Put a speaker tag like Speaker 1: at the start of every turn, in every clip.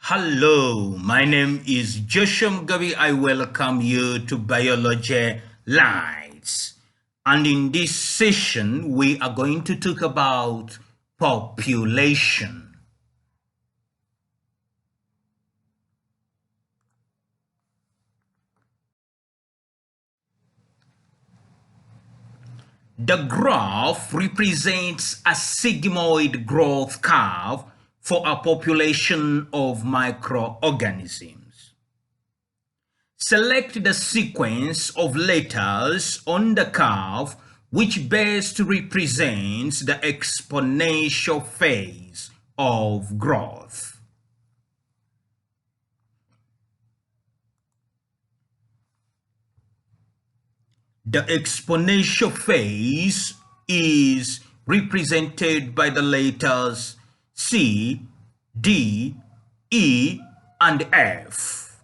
Speaker 1: Hello, my name is Joshua Mugabi. I welcome you to Biology Lights. And in this session, we are going to talk about population. The graph represents a sigmoid growth curve for a population of microorganisms. Select the sequence of letters on the curve which best represents the exponential phase of growth. The exponential phase is represented by the letters C, D, E, and F.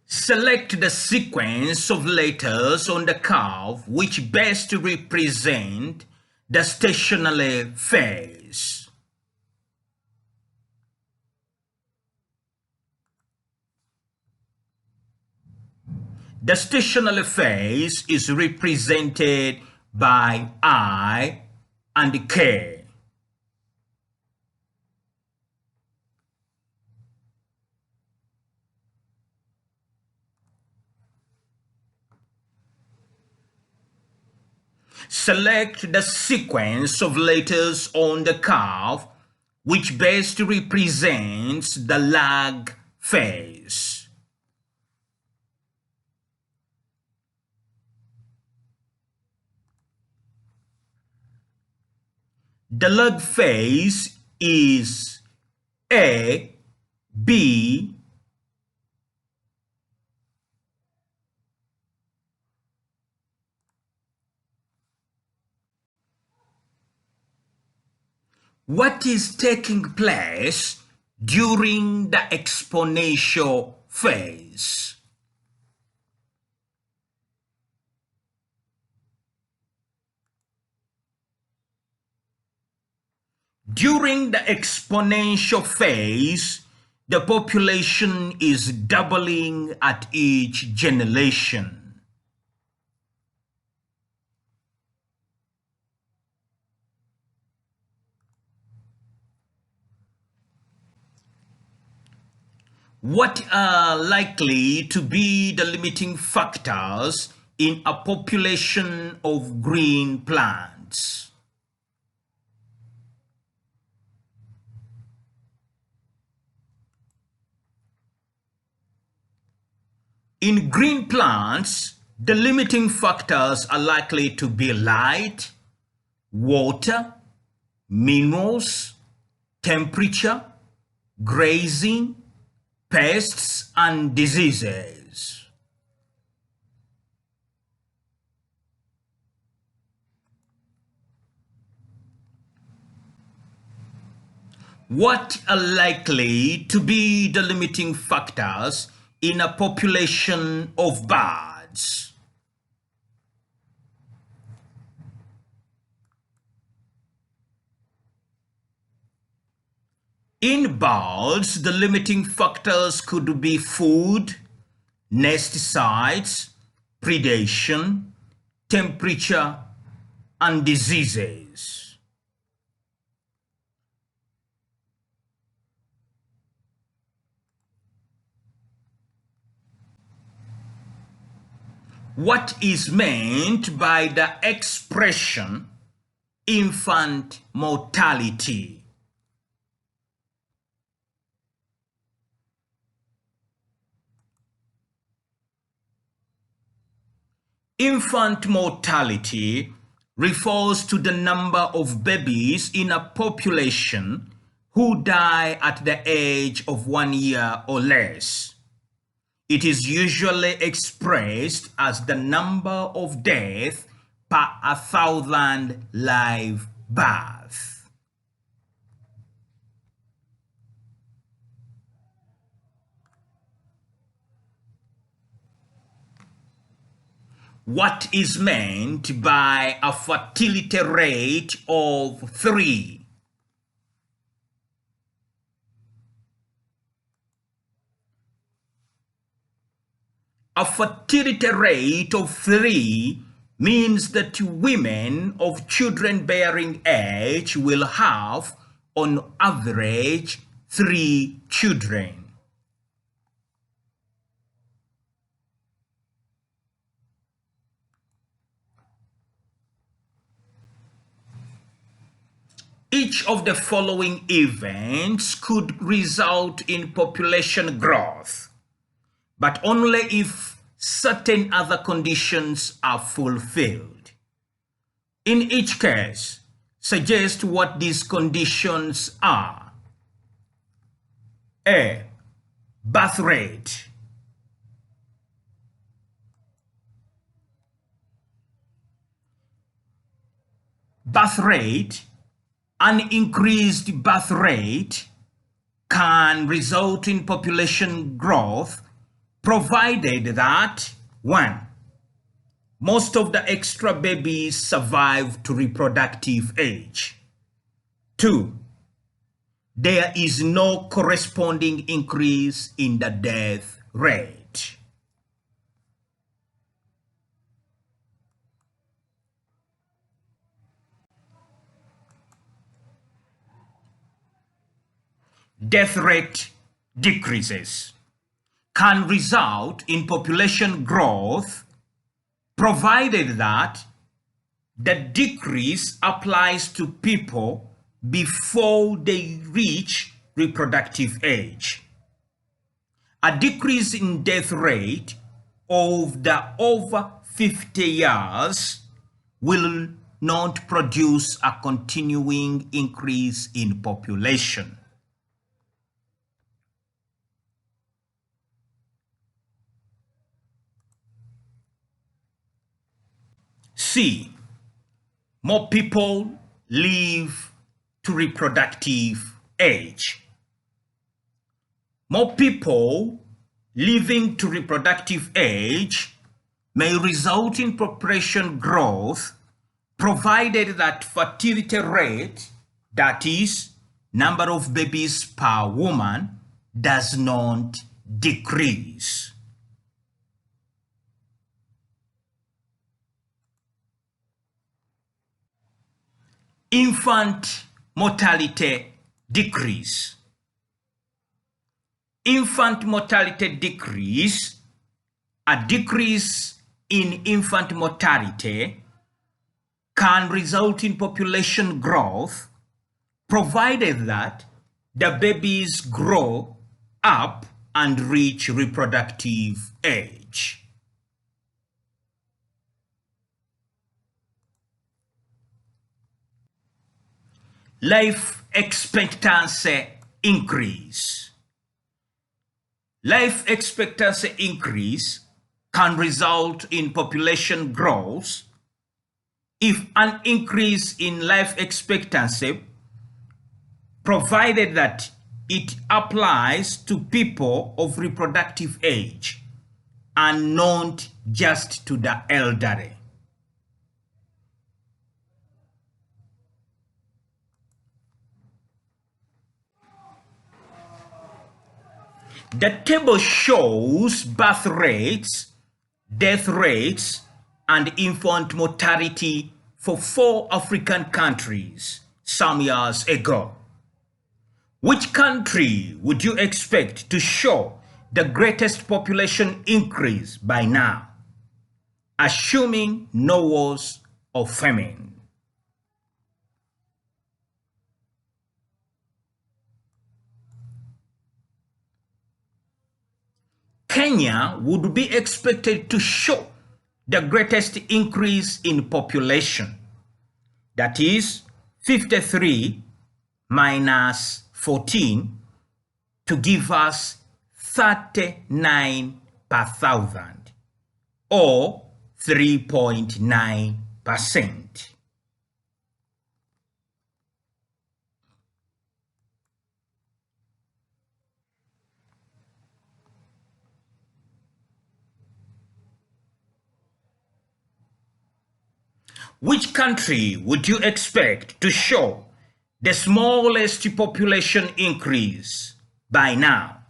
Speaker 1: Select the sequence of letters on the curve which best represent the stationary phase. The stationary phase is represented by I and K. Select the sequence of letters on the curve which best represents the lag phase. The lag phase is A, B, what is taking place during the exponential phase? During the exponential phase, the population is doubling at each generation. What are likely to be the limiting factors in a population of green plants? In green plants, the limiting factors are likely to be light, water, minerals, temperature, grazing, pests, and diseases. What are likely to be the limiting factors in a population of birds? In birds, the limiting factors could be food, nest sites, predation, temperature, and diseases. What is meant by the expression infant mortality? Infant mortality refers to the number of babies in a population who die at the age of 1 year or less. It is usually expressed as the number of deaths per 1,000 live births. what is meant by a fertility rate of 3. A fertility rate of 3 means that women of children-bearing age will have, on average, 3 children. Each of the following events could result in population growth, but only if certain other conditions are fulfilled. In each case, suggest what these conditions are. A. Birth rate. Birth rate. An increased birth rate can result in population growth, provided that 1. Most of the extra babies survive to reproductive age. 2. There is no corresponding increase in the death rate. Death rate decreases can result in population growth, provided that the decrease applies to people before they reach reproductive age. A decrease in death rate of the over 50 years will not produce a continuing increase in population. C. More people live to reproductive age. More people living to reproductive age may result in population growth, provided that fertility rate, that is, number of babies per woman, does not decrease. Infant mortality decrease. Infant mortality decrease, a decrease in infant mortality, can result in population growth, provided that the babies grow up and reach reproductive age. Life expectancy increase. Life expectancy increase can result in population growth if an increase in life expectancy, provided that it applies to people of reproductive age and not just to the elderly. The table shows birth rates, death rates, and infant mortality for 4 African countries some years ago. Which country would you expect to show the greatest population increase by now, assuming no wars or famine? Kenya would be expected to show the greatest increase in population, that is 53 minus 14, to give us 39 per thousand, or 3.9%. Which country would you expect to show the smallest population increase by now,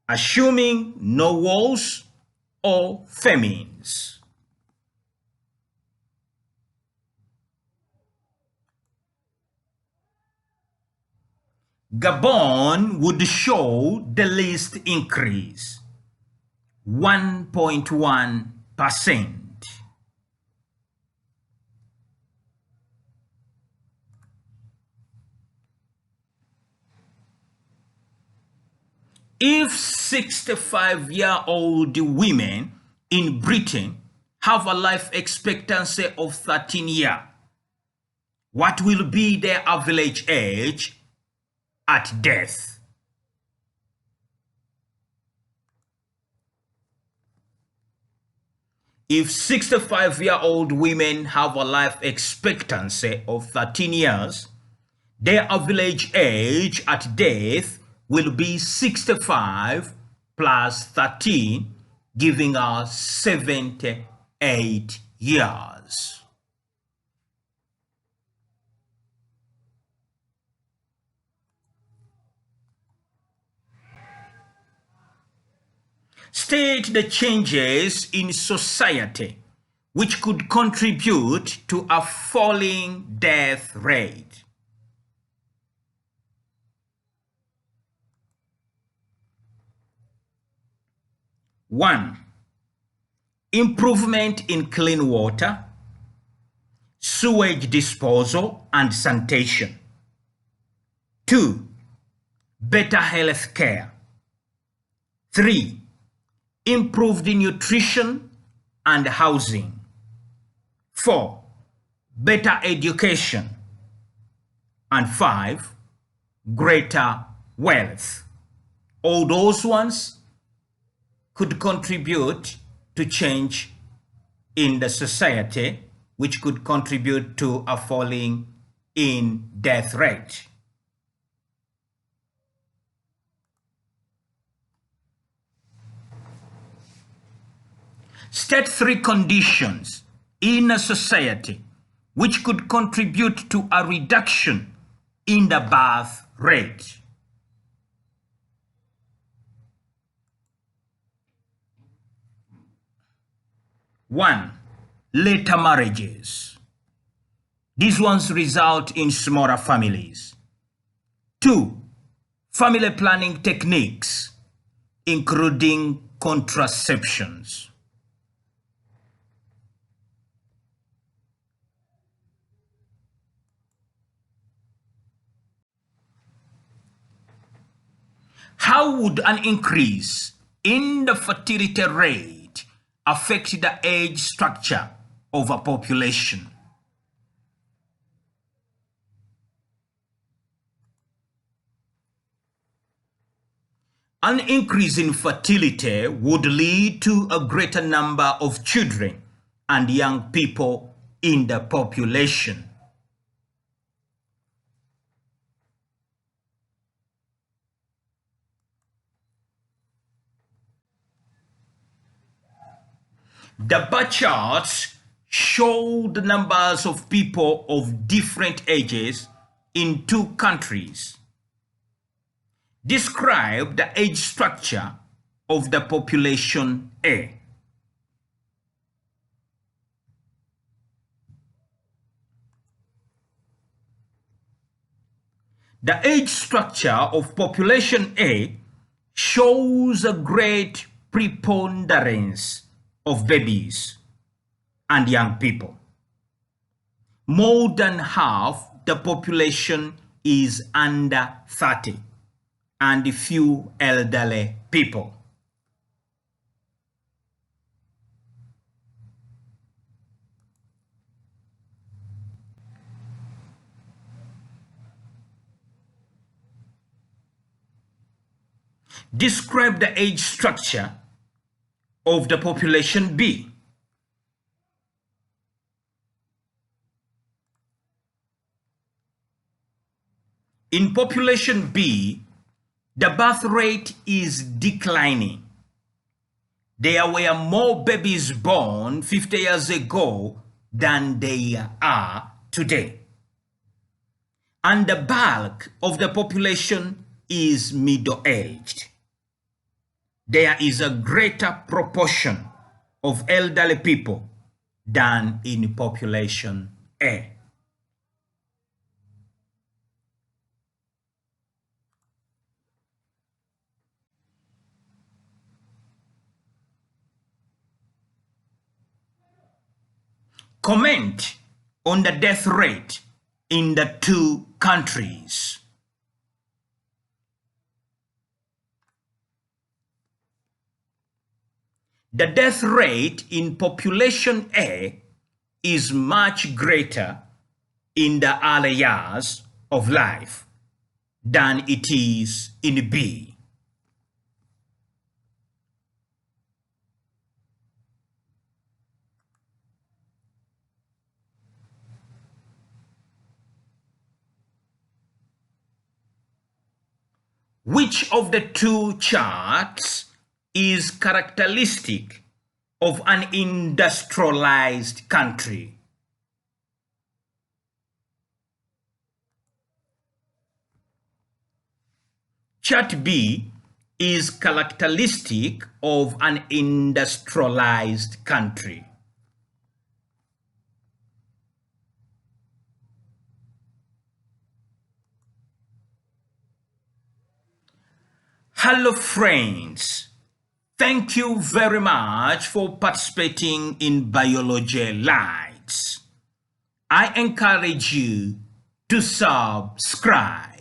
Speaker 1: assuming no wars or famines? Gabon would show the least increase, 1.1%. If 65-year-old women in Britain have a life expectancy of 13 years, what will be their average age at death? If 65-year-old women have a life expectancy of 13 years, their average age at death will be 65 plus 13, giving us 78 years. State the changes in society which could contribute to a falling death rate. One, improvement in clean water, sewage disposal and sanitation. 2, better health care. 3, improved nutrition and housing. 4, better education. And 5, greater wealth. All those ones could contribute to change in the society, which could contribute to a falling in death rate. State 3 conditions in a society which could contribute to a reduction in the birth rate. 1, later marriages. These ones result in smaller families. 2, family planning techniques, including contraceptions. How would an increase in the fertility rate affect the age structure of a population? An increase in fertility would lead to a greater number of children and young people in the population. The bar charts show the numbers of people of different ages in 2 countries. Describe the age structure of the population A. The age structure of population A shows a great preponderance of babies and young people. More than half the population is under 30 and few elderly people. Describe the age structure of the population B. In population B, the birth rate is declining. There were more babies born 50 years ago than they are today. And the bulk of the population is middle-aged. There is a greater proportion of elderly people than in population A. Comment on the death rate in the two countries. The death rate in population A is much greater in the early years of life than it is in B. Which of the two charts is characteristic of an industrialized country? Chart B is characteristic of an industrialized country. Hello friends, thank you very much for participating in Biology Lights. I encourage you to subscribe.